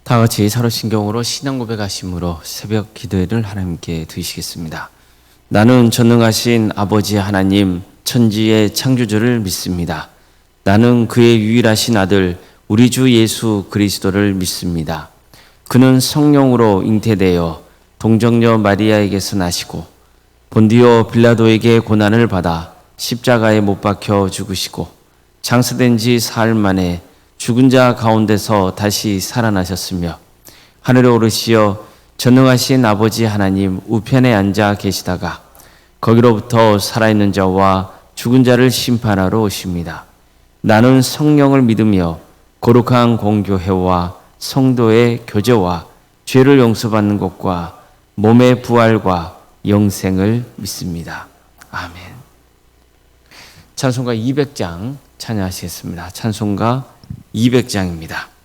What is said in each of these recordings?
다 같이 사로신경으로 신앙 고백하심으로 새벽 기도회를 하나님께 드리시겠습니다. 나는 전능하신 아버지 하나님 천지의 창조주를 믿습니다. 나는 그의 유일하신 아들 우리 주 예수 그리스도를 믿습니다. 그는 성령으로 잉태되어 동정녀 마리아에게서 나시고 본디오 빌라도에게 고난을 받아 십자가에 못 박혀 죽으시고 장사된 지 사흘 만에 죽은 자 가운데서 다시 살아나셨으며 하늘에 오르시어 전능하신 아버지 하나님 우편에 앉아 계시다가 거기로부터 살아있는 자와 죽은 자를 심판하러 오십니다. 나는 성령을 믿으며 거룩한 공교회와 성도의 교제와 죄를 용서받는 것과 몸의 부활과 영생을 믿습니다. 아멘. 찬송가 200장 찬양하시겠습니다. 찬송가 200장입니다.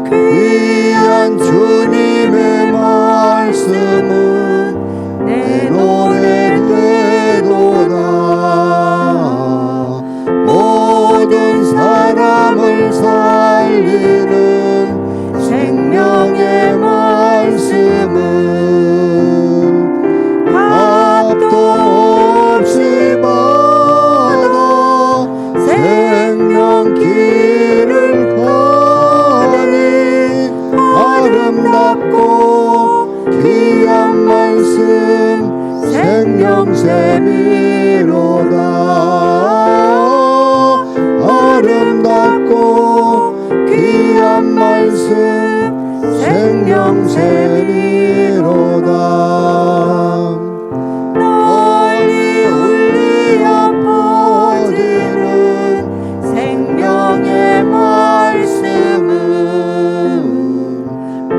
귀한 주님의 말씀은 내 노래 되도다. 모든 사람을 살리는 생명의 말씀은 값도 없이 받아 생명길을 가니 아름답고 귀한 말씀 생명샘이로다. 아름답고 귀한 말씀 생명샘이로다. 널리 울리어 퍼지는 생명의 말씀은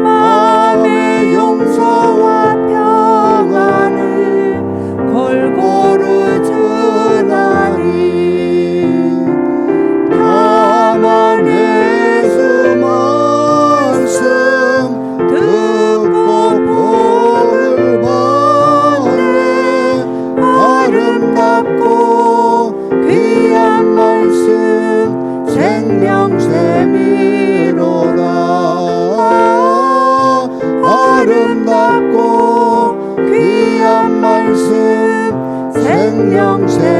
마음의 용서와 평안을 골고루 주나니 다만 예수 말씀 듣고 복을 받네. 아름답고 귀한 말씀 생명샘이로다. 아름답고 귀한 말씀 생명샘이로다.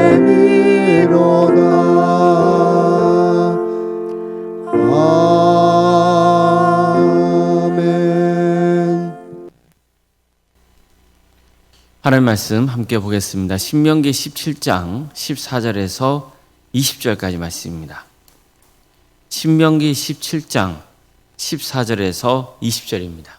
아멘. 하나님 말씀 함께 보겠습니다. 신명기 17장 14절에서 20절까지 말씀입니다. 신명기 17장 14절에서 20절입니다.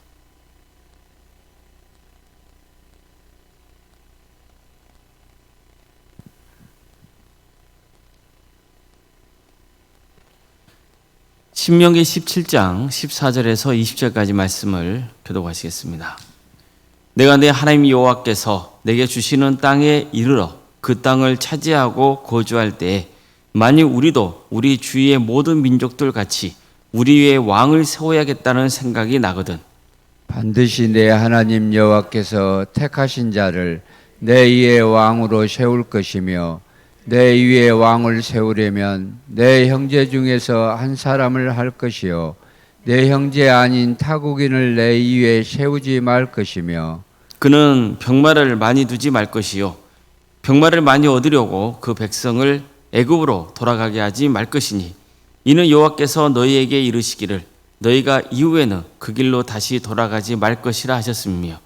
신명기 17장 14절에서 20절까지 말씀을 교독하시겠습니다. 내가 내 하나님 여호와께서 내게 주시는 땅에 이르러 그 땅을 차지하고 거주할 때에 만일 우리도 우리 주위의 모든 민족들 같이 우리 위에 왕을 세워야겠다는 생각이 나거든 반드시 내 하나님 여호와께서 택하신 자를 내 위에 왕으로 세울 것이며 내 위에 왕을 세우려면 내 형제 중에서 한 사람을 할 것이요 내 형제 아닌 타국인을 내 위에 세우지 말 것이며 그는 병마를 많이 두지 말 것이요 병마를 많이 얻으려고 그 백성을 애굽으로 돌아가게 하지 말 것이니 이는 여호와께서 너희에게 이르시기를 너희가 이후에는 그 길로 다시 돌아가지 말 것이라 하셨으며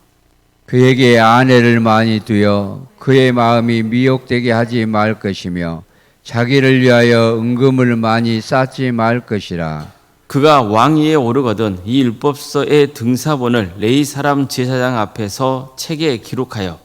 그에게 아내를 많이 두어 그의 마음이 미혹되게 하지 말 것이며 자기를 위하여 은금을 많이 쌓지 말 것이라. 그가 왕위에 오르거든 이 율법서의 등사본을 레위 사람 제사장 앞에서 책에 기록하여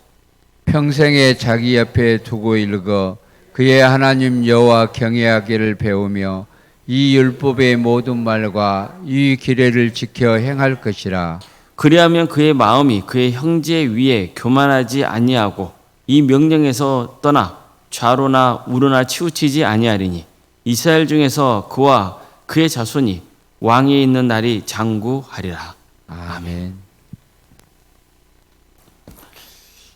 평생에 자기 옆에 두고 읽어 그의 하나님 여호와 경외하기를 배우며 이 율법의 모든 말과 이 규례를 지켜 행할 것이라. 그리하면 그의 마음이 그의 형제 위에 교만하지 아니하고 이 명령에서 떠나 좌로나 우로나 치우치지 아니하리니 이스라엘 중에서 그와 그의 자손이 왕위에 있는 날이 장구하리라. 아멘.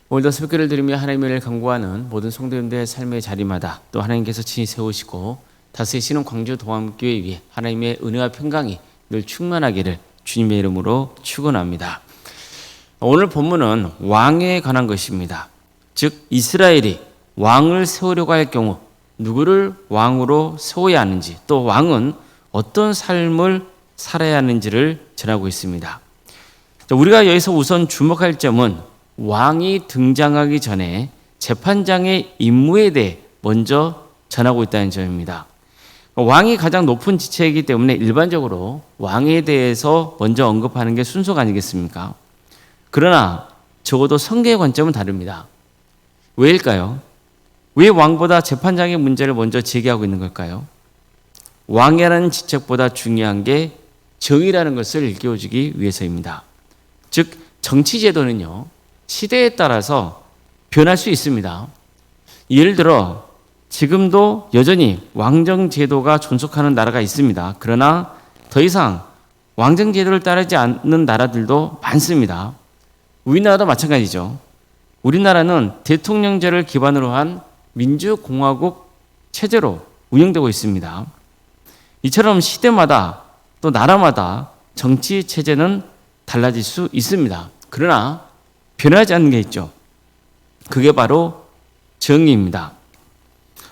오늘도 새벽기를 드리며 하나님의 은혜를 간구하는 모든 성도님들의 삶의 자리마다 또 하나님께서 친히 세우시고 다스리시는 광주 동암교회 위에 하나님의 은혜와 평강이 늘 충만하기를 주님의 이름으로 축원합니다. 오늘 본문은 왕에 관한 것입니다. 즉 이스라엘이 왕을 세우려고 할 경우 누구를 왕으로 세워야 하는지 또 왕은 어떤 삶을 살아야 하는지를 전하고 있습니다. 우리가 여기서 우선 주목할 점은 왕이 등장하기 전에 재판장의 임무에 대해 먼저 전하고 있다는 점입니다. 왕이 가장 높은 지체이기 때문에 일반적으로 왕에 대해서 먼저 언급하는 게 순서가 아니겠습니까? 그러나 적어도 성경의 관점은 다릅니다. 왜일까요? 왜 왕보다 재판장의 문제를 먼저 제기하고 있는 걸까요? 왕이라는 직책보다 중요한 게 정의라는 것을 일깨워주기 위해서입니다. 즉 정치제도는요 시대에 따라서 변할 수 있습니다. 예를 들어 지금도 여전히 왕정제도가 존속하는 나라가 있습니다. 그러나 더 이상 왕정제도를 따르지 않는 나라들도 많습니다. 우리나라도 마찬가지죠. 우리나라는 대통령제를 기반으로 한 민주공화국 체제로 운영되고 있습니다. 이처럼 시대마다 또 나라마다 정치 체제는 달라질 수 있습니다. 그러나 변하지 않는 게 있죠. 그게 바로 정의입니다.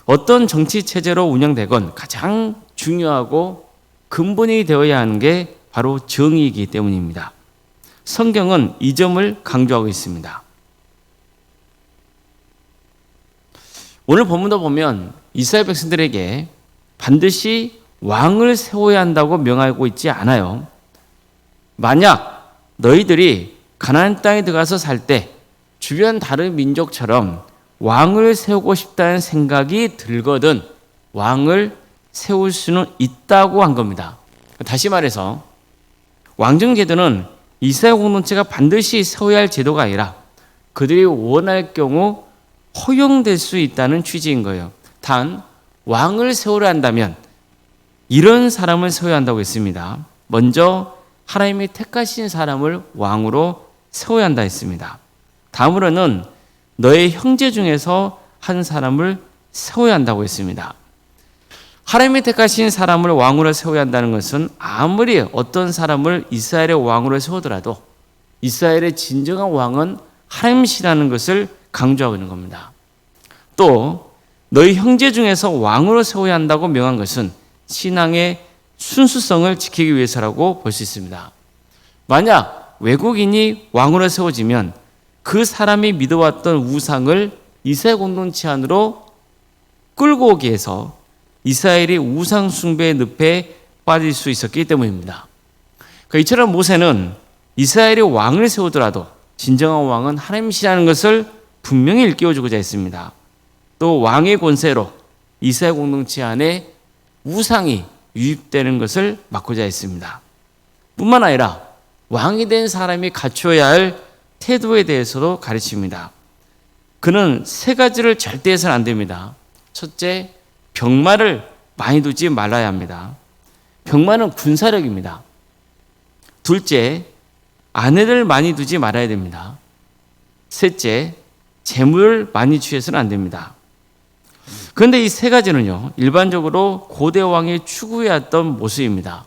어떤 정치 체제로 운영되건 가장 중요하고 근본이 되어야 하는 게 바로 정의이기 때문입니다. 성경은 이 점을 강조하고 있습니다. 오늘 본문도 보면 이스라엘 백성들에게 반드시 왕을 세워야 한다고 명하고 있지 않아요. 만약 너희들이 가나안 땅에 들어가서 살 때 주변 다른 민족처럼 왕을 세우고 싶다는 생각이 들거든 왕을 세울 수는 있다고 한 겁니다. 다시 말해서 왕정제도는 이스라엘 공동체가 반드시 세워야 할 제도가 아니라 그들이 원할 경우 허용될 수 있다는 취지인 거예요. 단 왕을 세우려 한다면 이런 사람을 세워야 한다고 했습니다. 먼저 하나님이 택하신 사람을 왕으로 세워야 한다 했습니다. 다음으로는 너의 형제 중에서 한 사람을 세워야 한다고 했습니다. 하나님이 택하신 사람을 왕으로 세워야 한다는 것은 아무리 어떤 사람을 이스라엘의 왕으로 세우더라도 이스라엘의 진정한 왕은 하나님이시라는 것을 강조하고 있는 겁니다. 또 너희 형제 중에서 왕으로 세워야 한다고 명한 것은 신앙의 순수성을 지키기 위해서라고 볼 수 있습니다. 만약 외국인이 왕으로 세워지면 그 사람이 믿어왔던 우상을 이스라엘 공동체 안으로 끌고 오기 위해서 이스라엘이 우상 숭배의 늪에 빠질 수 있었기 때문입니다. 그러니까 이처럼 모세는 이스라엘이 왕을 세우더라도 진정한 왕은 하나님이시라는 것을 분명히 일깨워주고자 했습니다. 또 왕의 권세로 이스라엘 공동체 안에 우상이 유입되는 것을 막고자 했습니다. 뿐만 아니라 왕이 된 사람이 갖춰야 할 태도에 대해서도 가르칩니다. 그는 세 가지를 절대 해서는 안 됩니다. 첫째, 병마를 많이 두지 말아야 합니다. 병마는 군사력입니다. 둘째, 아내를 많이 두지 말아야 됩니다. 셋째, 재물을 많이 취해서는 안 됩니다. 그런데 이 세 가지는요, 일반적으로 고대 왕이 추구해왔던 모습입니다.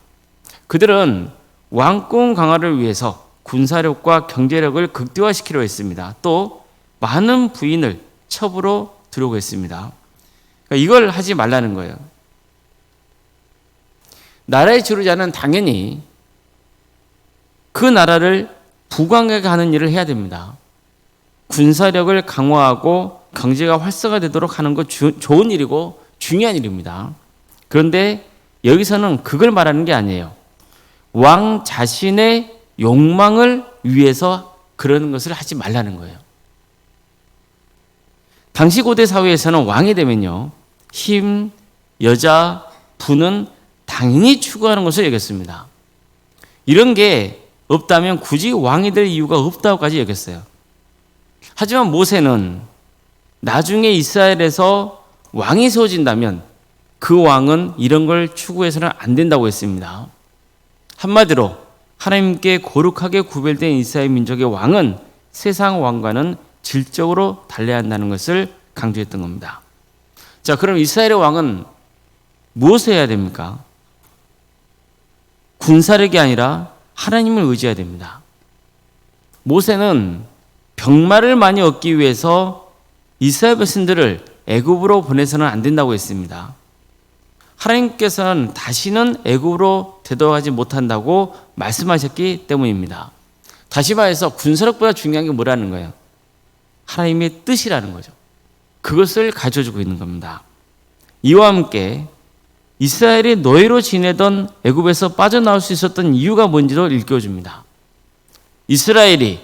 그들은 왕권 강화를 위해서 군사력과 경제력을 극대화시키려 했습니다. 또 많은 부인을 첩으로 들여오고 했습니다. 그러니까 이걸 하지 말라는 거예요. 나라의 지도자는 당연히 그 나라를 부강하게 하는 일을 해야 됩니다. 군사력을 강화하고 경제가 활성화되도록 하는 것 좋은 일이고 중요한 일입니다. 그런데 여기서는 그걸 말하는 게 아니에요. 왕 자신의 욕망을 위해서 그러는 것을 하지 말라는 거예요. 당시 고대 사회에서는 왕이 되면요, 힘, 여자, 부는 당연히 추구하는 것을 여겼습니다. 이런 게 없다면 굳이 왕이 될 이유가 없다고까지 여겼어요. 하지만 모세는 나중에 이스라엘에서 왕이 세워진다면 그 왕은 이런 걸 추구해서는 안 된다고 했습니다. 한마디로 하나님께 거룩하게 구별된 이스라엘 민족의 왕은 세상 왕과는 질적으로 달라야 한다는 것을 강조했던 겁니다. 자, 그럼 이스라엘의 왕은 무엇을 해야 됩니까? 군사력이 아니라 하나님을 의지해야 됩니다. 모세는 병마를 많이 얻기 위해서 이스라엘 백성들을 애굽으로 보내서는 안 된다고 했습니다. 하나님께서는 다시는 애굽으로 되돌아가지 못한다고 말씀하셨기 때문입니다. 다시 말해서 군사력보다 중요한 게 뭐라는 거예요? 하나님의 뜻이라는 거죠. 그것을 가르쳐주고 있는 겁니다. 이와 함께 이스라엘이 노예로 지내던 애굽에서 빠져나올 수 있었던 이유가 뭔지도 일깨워줍니다. 이스라엘이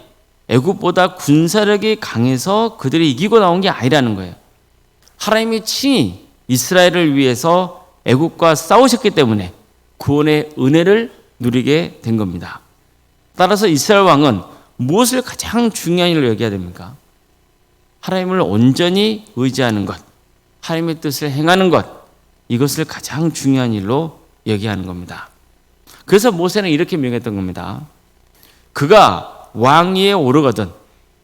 애굽보다 군사력이 강해서 그들이 이기고 나온 게 아니라는 거예요. 하나님이 친히 이스라엘을 위해서 애굽과 싸우셨기 때문에 구원의 은혜를 누리게 된 겁니다. 따라서 이스라엘 왕은 무엇을 가장 중요한 일로 여겨야 됩니까? 하나님을 온전히 의지하는 것, 하나님의 뜻을 행하는 것, 이것을 가장 중요한 일로 여겨야 하는 겁니다. 그래서 모세는 이렇게 명했던 겁니다. 그가 왕위에 오르거든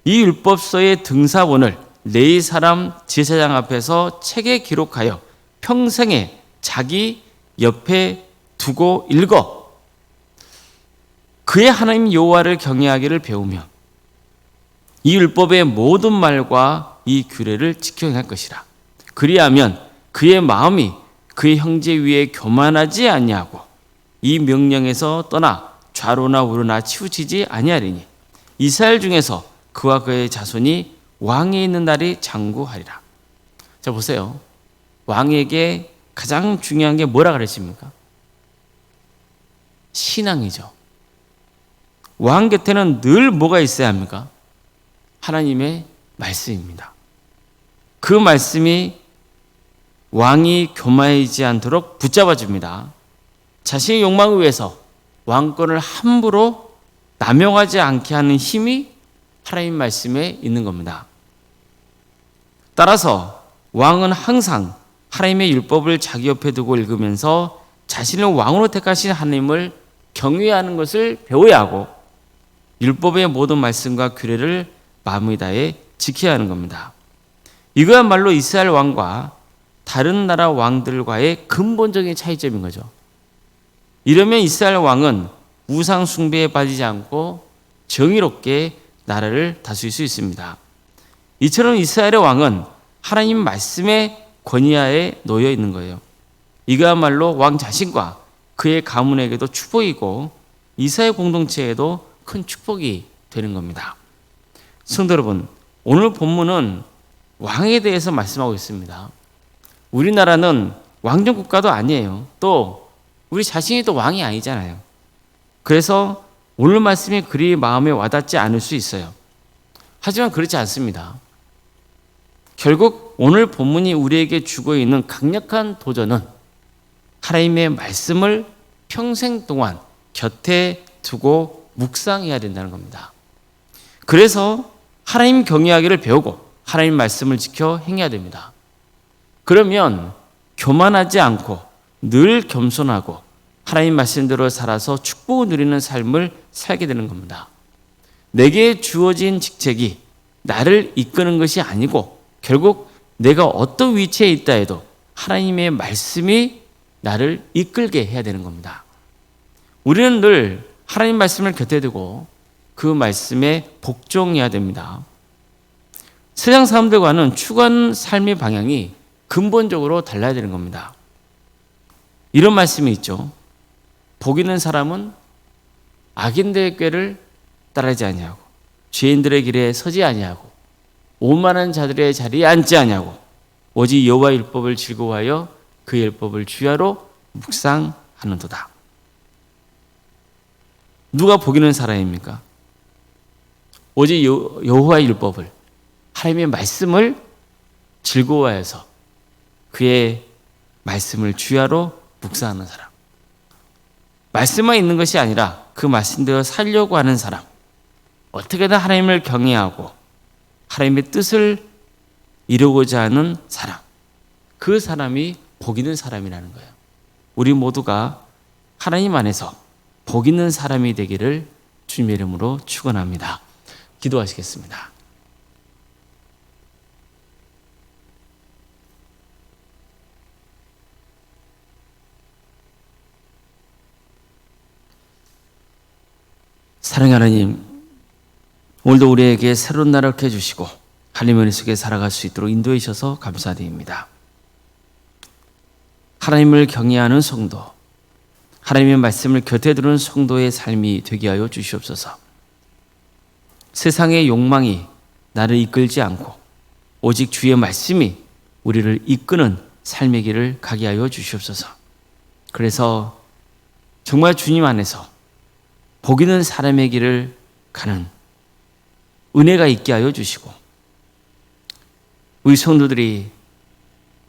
이 율법서의 등사본을 네 사람 제사장 앞에서 책에 기록하여 평생에 자기 옆에 두고 읽어 그의 하나님 여호와를 경외하기를 배우며 이 율법의 모든 말과 이 규례를 지켜 행할 것이라. 그리하면 그의 마음이 그의 형제 위에 교만하지 아니하고 이 명령에서 떠나 좌로나 우로나 치우치지 아니하리니 이스라엘 중에서 그와 그의 자손이 왕에 있는 날이 장구하리라. 자, 보세요. 왕에게 가장 중요한 게 뭐라 그랬습니까? 신앙이죠. 왕 곁에는 늘 뭐가 있어야 합니까? 하나님의 말씀입니다. 그 말씀이 왕이 교만하지 않도록 붙잡아 줍니다. 자신의 욕망을 위해서 왕권을 함부로 남용하지 않게 하는 힘이 하나님 말씀에 있는 겁니다. 따라서 왕은 항상 하나님의 율법을 자기 옆에 두고 읽으면서 자신을 왕으로 택하신 하나님을 경외하는 것을 배워야 하고 율법의 모든 말씀과 규례를 마음을 다해 지켜야 하는 겁니다. 이거야말로 이스라엘 왕과 다른 나라 왕들과의 근본적인 차이점인 거죠. 이러면 이스라엘 왕은 우상 숭배에 빠지지 않고 정의롭게 나라를 다스릴 수 있습니다. 이처럼 이스라엘의 왕은 하나님 말씀의 권위하에 놓여 있는 거예요. 이거야말로 왕 자신과 그의 가문에게도 축복이고 이스라엘 공동체에도 큰 축복이 되는 겁니다. 성도 여러분, 오늘 본문은 왕에 대해서 말씀하고 있습니다. 우리나라는 왕정 국가도 아니에요. 또 우리 자신이 또 왕이 아니잖아요. 그래서 오늘 말씀이 그리 마음에 와닿지 않을 수 있어요. 하지만 그렇지 않습니다. 결국 오늘 본문이 우리에게 주고 있는 강력한 도전은 하나님의 말씀을 평생 동안 곁에 두고 묵상해야 된다는 겁니다. 그래서 하나님 경외하기를 배우고 하나님 말씀을 지켜 행해야 됩니다. 그러면 교만하지 않고 늘 겸손하고 하나님 말씀대로 살아서 축복을 누리는 삶을 살게 되는 겁니다. 내게 주어진 직책이 나를 이끄는 것이 아니고 결국 내가 어떤 위치에 있다 해도 하나님의 말씀이 나를 이끌게 해야 되는 겁니다. 우리는 늘 하나님 말씀을 곁에 두고 그 말씀에 복종해야 됩니다. 세상 사람들과는 추구하는 삶의 방향이 근본적으로 달라야 되는 겁니다. 이런 말씀이 있죠. 복 있는 사람은 악인들의 꾀를 따르지 아니하고 죄인들의 길에 서지 아니하고 오만한 자들의 자리에 앉지 아니하고 오직 여호와 율법을 즐거워하여 그 율법을 주야로 묵상하는도다. 누가 복 있는 사람입니까? 오직 여호와의 율법을, 하나님의 말씀을 즐거워해서 그의 말씀을 주야로 묵상하는 사람. 말씀만 있는 것이 아니라 그 말씀대로 살려고 하는 사람. 어떻게든 하나님을 경외하고 하나님의 뜻을 이루고자 하는 사람. 그 사람이 복 있는 사람이라는 거예요. 우리 모두가 하나님 안에서 복 있는 사람이 되기를 주님의 이름으로 축원합니다. 기도하시겠습니다. 사랑하는 하나님, 오늘도 우리에게 새로운 날을 이렇게 해주시고 하나님의 은혜 속에 살아갈 수 있도록 인도해 주셔서 감사드립니다. 하나님을 경외하는 성도, 하나님의 말씀을 곁에 두는 성도의 삶이 되게 하여 주시옵소서. 세상의 욕망이 나를 이끌지 않고 오직 주의 말씀이 우리를 이끄는 삶의 길을 가게 하여 주시옵소서. 그래서 정말 주님 안에서 복 있는 사람의 길을 가는 은혜가 있게 하여 주시고 우리 성도들이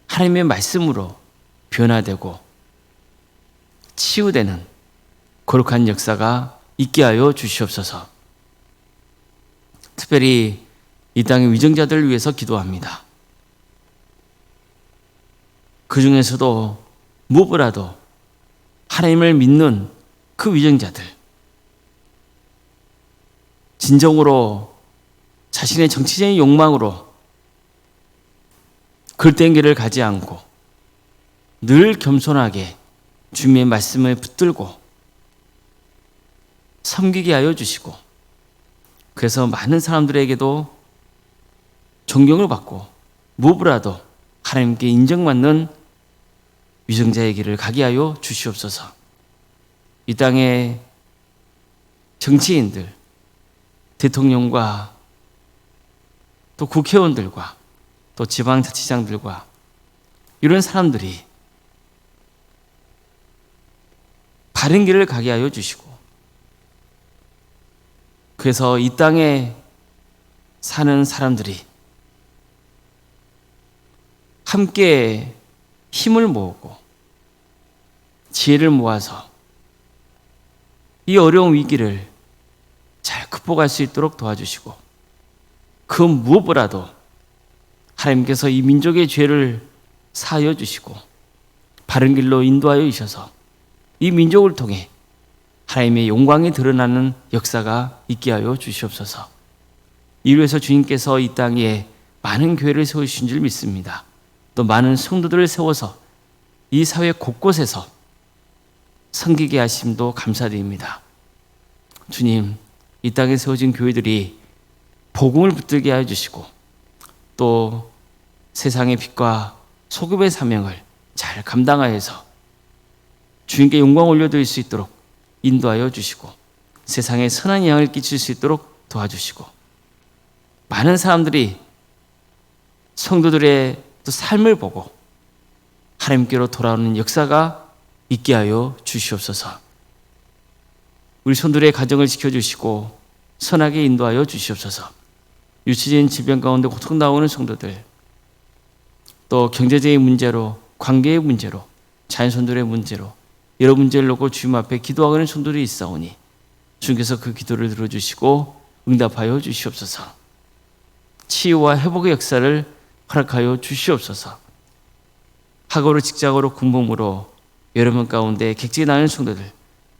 하나님의 말씀으로 변화되고 치유되는 거룩한 역사가 있게 하여 주시옵소서. 특별히 이 땅의 위정자들을 위해서 기도합니다. 그 중에서도 무엇보다도 하나님을 믿는 그 위정자들, 진정으로 자신의 정치적인 욕망으로 글된 길을 가지 않고 늘 겸손하게 주님의 말씀을 붙들고 섬기게 하여 주시고, 그래서 많은 사람들에게도 존경을 받고 무엇보다도 하나님께 인정받는 위정자의 길을 가게 하여 주시옵소서. 이 땅의 정치인들, 대통령과 또 국회의원들과 또 지방자치장들과 이런 사람들이 바른 길을 가게 하여 주시고, 그래서 이 땅에 사는 사람들이 함께 힘을 모으고 지혜를 모아서 이 어려운 위기를 잘 극복할 수 있도록 도와주시고, 그 무엇보다도 하나님께서 이 민족의 죄를 사하여 주시고 바른 길로 인도하여 주셔서 이 민족을 통해 하나님의 영광이 드러나는 역사가 있게 하여 주시옵소서. 이를 위해서 주님께서 이 땅에 많은 교회를 세우신 줄 믿습니다. 또 많은 성도들을 세워서 이 사회 곳곳에서 섬기게 하심도 감사드립니다. 주님, 이 땅에 세워진 교회들이 복음을 붙들게 하여 주시고 또 세상의 빛과 소금의 사명을 잘 감당하여서 주님께 영광 올려드릴 수 있도록 인도하여 주시고 세상에 선한 영향을 끼칠 수 있도록 도와주시고, 많은 사람들이 성도들의 또 삶을 보고 하나님께로 돌아오는 역사가 있게 하여 주시옵소서. 우리 성도들의 가정을 지켜주시고 선하게 인도하여 주시옵소서. 유치진 질병 가운데 고통당하는 성도들, 또 경제적인 문제로, 관계의 문제로, 자녀손들의 문제로 여러 문제를 놓고 주님 앞에 기도하는 성도들이 있사오니 주님께서 그 기도를 들어주시고 응답하여 주시옵소서. 치유와 회복의 역사를 허락하여 주시옵소서. 학업으로, 직장으로, 군복무로 여러분 가운데 객지에 나는 성도들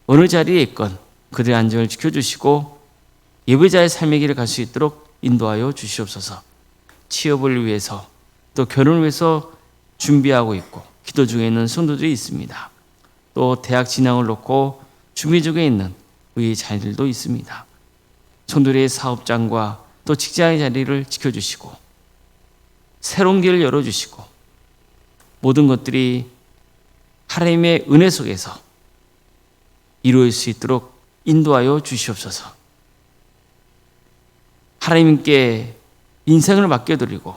어느 자리에 있건 그들의 안정을 지켜주시고 예배자의 삶의 길을 갈 수 있도록 인도하여 주시옵소서. 취업을 위해서 또 결혼을 위해서 준비하고 있고 기도 중에 있는 성도들이 있습니다. 또 대학 진학을 놓고 준비 중에 있는 우리 자녀들도 있습니다. 성도들의 사업장과 또 직장의 자리를 지켜주시고 새로운 길을 열어주시고 모든 것들이 하나님의 은혜 속에서 이루어질 수 있도록 인도하여 주시옵소서. 하나님께 인생을 맡겨드리고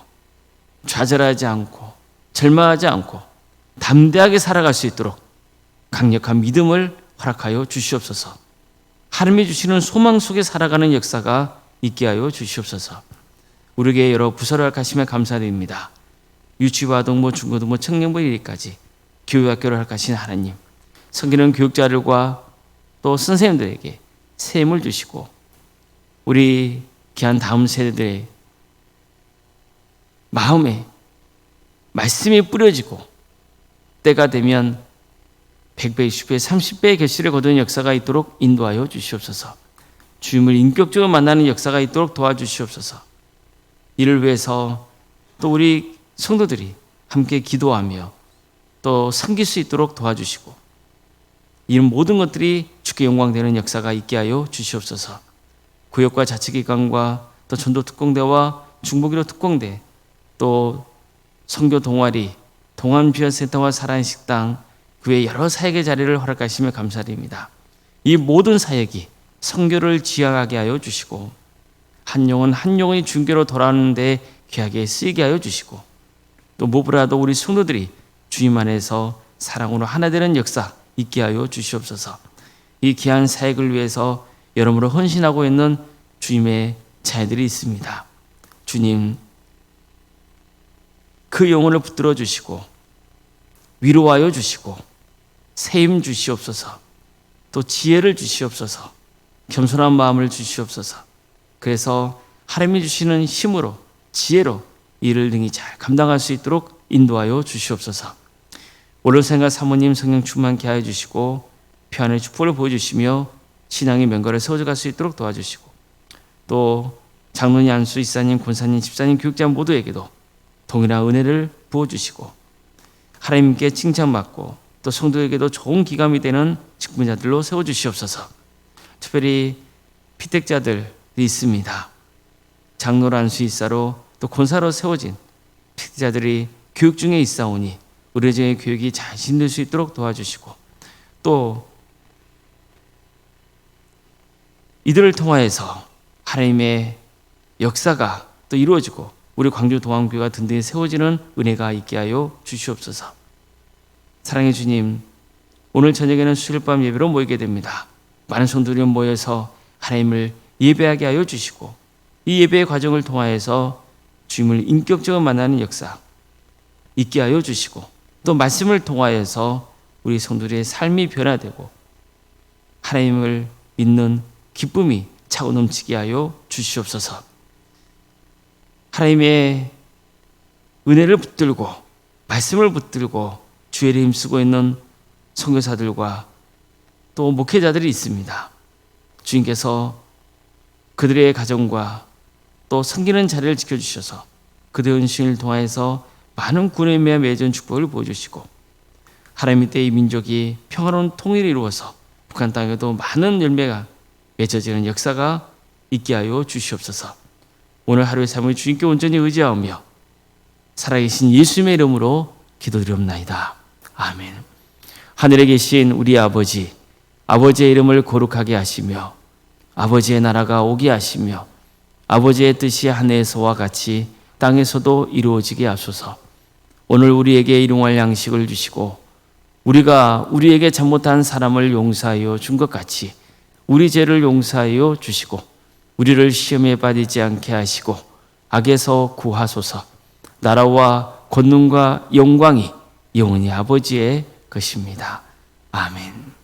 좌절하지 않고 절망하지 않고 담대하게 살아갈 수 있도록 강력한 믿음을 허락하여 주시옵소서. 하나님이 주시는 소망 속에 살아가는 역사가 있게 하여 주시옵소서. 우리에게 여러 부서를 허락하시며 감사드립니다. 유치부, 아동부, 중고등부, 청년부 1위까지 교육학교를 허락하신 하나님, 섬기는 교육자들과 또 선생님들에게 새 힘을 주시고 우리 귀한 다음 세대들의 마음에 말씀이 뿌려지고 때가 되면 100배, 20배, 30배의 결실을 거두는 역사가 있도록 인도하여 주시옵소서. 주님을 인격적으로 만나는 역사가 있도록 도와주시옵소서. 이를 위해서 또 우리 성도들이 함께 기도하며 또 섬길 수 있도록 도와주시고 이런 모든 것들이 주께 영광되는 역사가 있게 하여 주시옵소서. 구역과 자치기관과 또 전도특공대와 중보기도 특공대 또 선교 동아리, 동안비전센터와 살아있는 식당 그 외 여러 사역의 자리를 허락하시며 감사드립니다. 이 모든 사역이 선교를 지향하게 하여 주시고 한 영혼 한 영혼이 중교로 돌아오는 데 귀하게 쓰이게 하여 주시고 또 무엇보다도 우리 성도들이 주님 안에서 사랑으로 하나 되는 역사 있게 하여 주시옵소서. 이 귀한 사역을 위해서 여러모로 헌신하고 있는 주님의 자녀들이 있습니다. 주님, 그 영혼을 붙들어 주시고 위로하여 주시고 새 힘 주시옵소서. 또 지혜를 주시옵소서. 겸손한 마음을 주시옵소서. 그래서 하나님이 주시는 힘으로 지혜로 일을 능히 잘 감당할 수 있도록 인도하여 주시옵소서. 오늘 생각 사모님 성령 충만케 하여 주시고 평안의 축복을 보여주시며 신앙의 명거를 세워갈 수 있도록 도와주시고 또 장로님, 안수, 이사님, 권사님, 집사님, 교육자 모두에게도 동일한 은혜를 부어주시고 하나님께 칭찬받고 또 성도에게도 좋은 기감이 되는 직분자들로 세워주시옵소서. 특별히 피택자들이 있습니다. 장로, 안수, 이사로 또 권사로 세워진 피택자들이 교육 중에 있사오니 우리 중의 교육이 잘 진행될 수 있도록 도와주시고 또 이들을 통하여서 하나님의 역사가 또 이루어지고 우리 광주 동안교회가 든든히 세워지는 은혜가 있게 하여 주시옵소서. 사랑의 주님, 오늘 저녁에는 수요일밤 예배로 모이게 됩니다. 많은 성도들이 모여서 하나님을 예배하게 하여 주시고 이 예배의 과정을 통하여서 주님을 인격적으로 만나는 역사 있게 하여 주시고 또 말씀을 통하여서 우리 성도들의 삶이 변화되고 하나님을 믿는 기쁨이 차고 넘치게 하여 주시옵소서. 하나님의 은혜를 붙들고 말씀을 붙들고 주의 일에 힘쓰고 있는 선교사들과 또 목회자들이 있습니다. 주님께서 그들의 가정과 또 섬기는 자리를 지켜주셔서 그들의 헌신을 통해서 많은 군의 맺은 축복을 보여주시고 하나님의 때 이 민족이 평화로운 통일을 이루어서 북한 땅에도 많은 열매가 맺어지는 역사가 있게 하여 주시옵소서. 오늘 하루의 삶을 주님께 온전히 의지하며 살아계신 예수님의 이름으로 기도드리옵나이다. 아멘. 하늘에 계신 우리 아버지, 아버지의 이름을 거룩하게 하시며 아버지의 나라가 오게 하시며 아버지의 뜻이 하늘에서와 같이 땅에서도 이루어지게 하소서. 오늘 우리에게 일용할 양식을 주시고 우리가 우리에게 잘못한 사람을 용서하여 준 것 같이 우리 죄를 용서하여 주시고 우리를 시험에 빠지지 않게 하시고 악에서 구하소서. 나라와 권능과 영광이 영원히 아버지의 것입니다. 아멘.